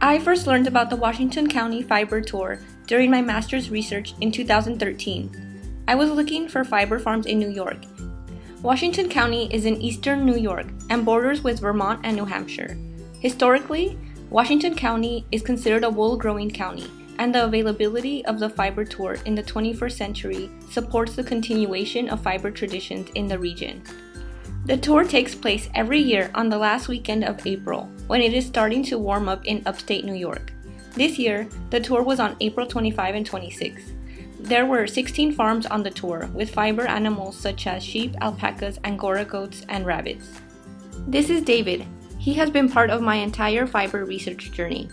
I first learned about the Washington County Fiber Tour during my master's research in 2013. I was looking for fiber farms in New York. Washington County is in eastern New York and borders with Vermont and New Hampshire. Historically, Washington County is considered a wool-growing county, and the availability of the fiber tour in the 21st century supports the continuation of fiber traditions in the region. The tour takes place every year on the last weekend of April, when it is starting to warm up in upstate New York. This year, the tour was on April 25 and 26. There were 16 farms on the tour, with fiber animals such as sheep, alpacas, Angora goats, and rabbits. This is David. He has been part of my entire fiber research journey.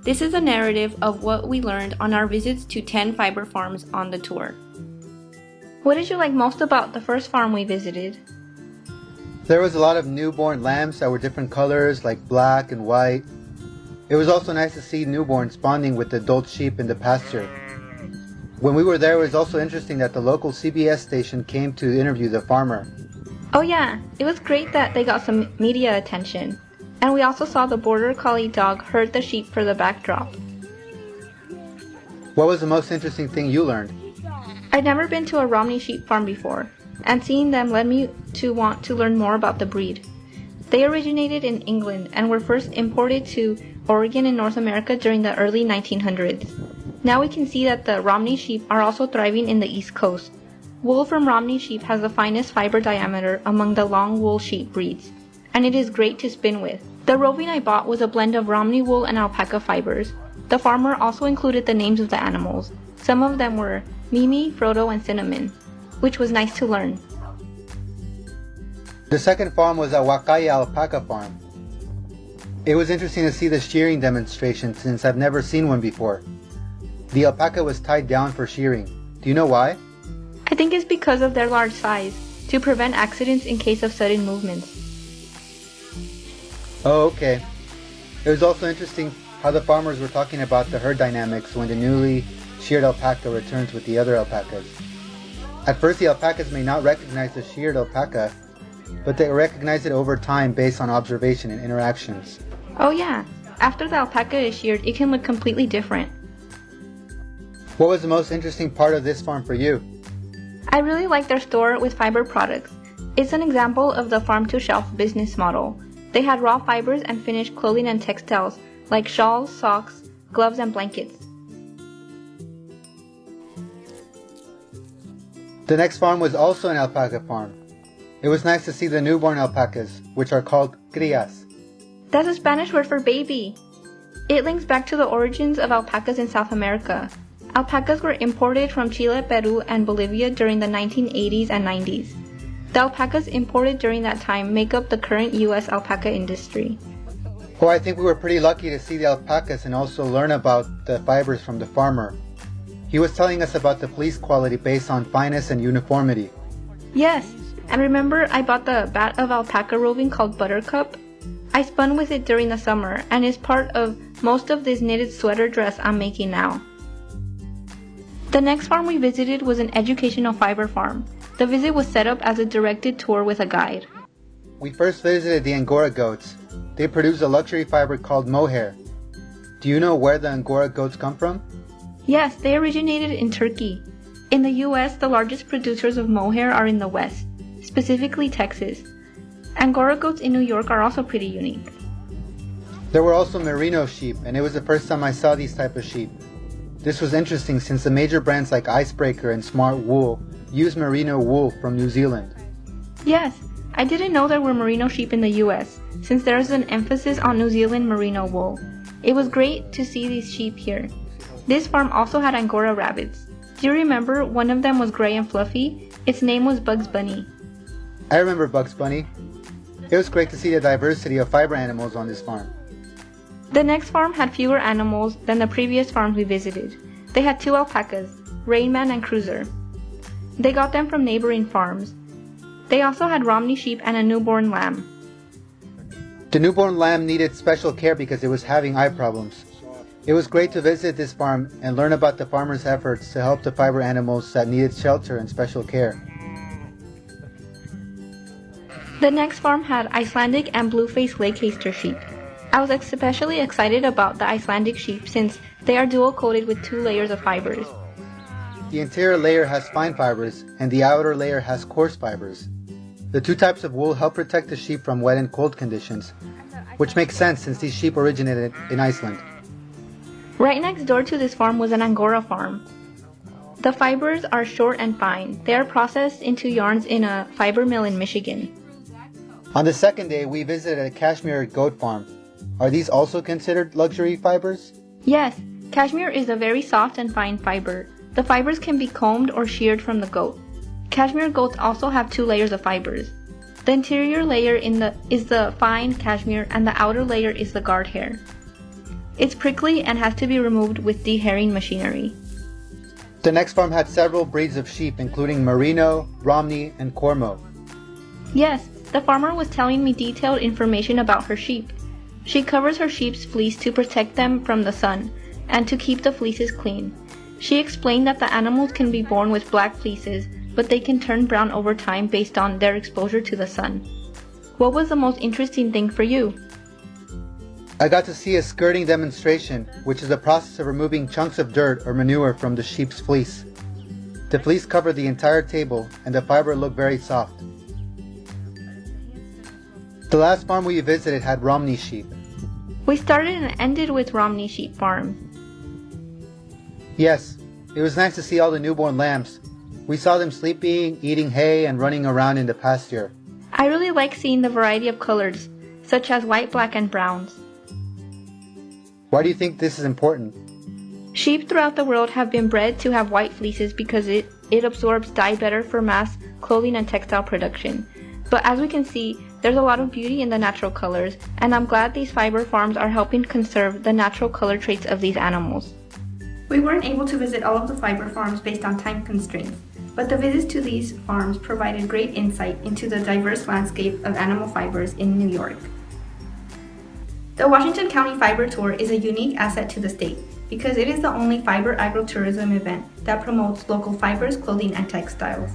This is a narrative of what we learned on our visits to 10 fiber farms on the tour. What did you like most about the first farm we visited? There was a lot of newborn lambs that were different colors, like black and white. It was also nice to see newborns bonding with the adult sheep in the pasture. When we were there, it was also interesting that the local CBS station came to interview the farmer. Oh yeah, it was great that they got some media attention. And we also saw the border collie dog herd the sheep for the backdrop. What was the most interesting thing you learned? I'd never been to a Romney sheep farm before, and seeing them led me to want to learn more about the breed. They originated in England and were first imported to Oregon in North America during the early 1900s. Now we can see that the Romney sheep are also thriving in the East Coast. Wool from Romney sheep has the finest fiber diameter among the long wool sheep breeds, and it is great to spin with. The roving I bought was a blend of Romney wool and alpaca fibers. The farmer also included the names of the animals. Some of them were Mimi, Frodo, and Cinnamon, which was nice to learn. The second farm was at Wakaya Alpaca Farm. It was interesting to see the shearing demonstration since I've never seen one before. The alpaca was tied down for shearing. Do you know why? I think it's because of their large size, to prevent accidents in case of sudden movements. Oh, okay. It was also interesting how the farmers were talking about the herd dynamics when the newly sheared alpaca returns with the other alpacas. At first, the alpacas may not recognize the sheared alpaca, but they recognize it over time based on observation and interactions. Oh yeah, after the alpaca is sheared, it can look completely different. What was the most interesting part of this farm for you? I really like their store with fiber products. It's an example of the farm-to-shelf business model. They had raw fibers and finished clothing and textiles like shawls, socks, gloves, and blankets. The next farm was also an alpaca farm. It was nice to see the newborn alpacas, which are called crías. That's a Spanish word for baby. It links back to the origins of alpacas in South America. Alpacas were imported from Chile, Peru, and Bolivia during the 1980s and 90s. The alpacas imported during that time make up the current U.S. alpaca industry. Oh, I think we were pretty lucky to see the alpacas and also learn about the fibers from the farmer. He was telling us about the fleece quality based on fineness and uniformity. Yes, and remember I bought the bat of alpaca roving called Buttercup? I spun with it during the summer and is part of most of this knitted sweater dress I'm making now. The next farm we visited was an educational fiber farm. The visit was set up as a directed tour with a guide. We first visited the Angora goats. They produce a luxury fiber called mohair. Do you know where the Angora goats come from? Yes, they originated in Turkey. In the U.S., the largest producers of mohair are in the West, specifically Texas. Angora goats in New York are also pretty unique. There were also merino sheep, and it was the first time I saw these type of sheep. This was interesting since the major brands like Icebreaker and Smart Wool use merino wool from New Zealand. Yes, I didn't know there were merino sheep in the U.S., since there is an emphasis on New Zealand merino wool. It was great to see these sheep here. This farm also had Angora rabbits. Do you remember one of them was gray and fluffy? Its name was Bugs Bunny. I remember Bugs Bunny. It was great to see the diversity of fiber animals on this farm. The next farm had fewer animals than the previous farms we visited. They had 2 alpacas, Rainman and Cruiser. They got them from neighboring farms. They also had Romney sheep and a newborn lamb. The newborn lamb needed special care because it was having eye problems. It was great to visit this farm and learn about the farmers' efforts to help the fiber animals that needed shelter and special care. The next farm had Icelandic and blue-faced Leicester sheep. I was especially excited about the Icelandic sheep since they are dual coated with 2 layers of fibers. The interior layer has fine fibers and the outer layer has coarse fibers. The 2 types of wool help protect the sheep from wet and cold conditions, which makes sense since these sheep originated in Iceland. Right next door to this farm was an Angora farm. The fibers are short and fine. They are processed into yarns in a fiber mill in Michigan. On the second day, we visited a cashmere goat farm. Are these also considered luxury fibers? Yes, cashmere is a very soft and fine fiber. The fibers can be combed or sheared from the goat. Cashmere goats also have 2 layers of fibers. The interior layer is the fine cashmere and the outer layer is the guard hair. It's prickly and has to be removed with dehairing machinery. The next farm had several breeds of sheep, including Merino, Romney, and Cormo. Yes, the farmer was telling me detailed information about her sheep. She covers her sheep's fleece to protect them from the sun and to keep the fleeces clean. She explained that the animals can be born with black fleeces, but they can turn brown over time based on their exposure to the sun. What was the most interesting thing for you? I got to see a skirting demonstration, which is a process of removing chunks of dirt or manure from the sheep's fleece. The fleece covered the entire table and the fiber looked very soft. The last farm we visited had Romney sheep. We started and ended with Romney Sheep Farm. Yes, it was nice to see all the newborn lambs. We saw them sleeping, eating hay, and running around in the pasture. I really like seeing the variety of colors, such as white, black, and browns. Why do you think this is important? Sheep throughout the world have been bred to have white fleeces because it absorbs dye better for mass clothing and textile production. But as we can see, there's a lot of beauty in the natural colors, and I'm glad these fiber farms are helping conserve the natural color traits of these animals. We weren't able to visit all of the fiber farms based on time constraints, but the visits to these farms provided great insight into the diverse landscape of animal fibers in New York. The Washington County Fiber Tour is a unique asset to the state because it is the only fiber agritourism event that promotes local fibers, clothing, and textiles.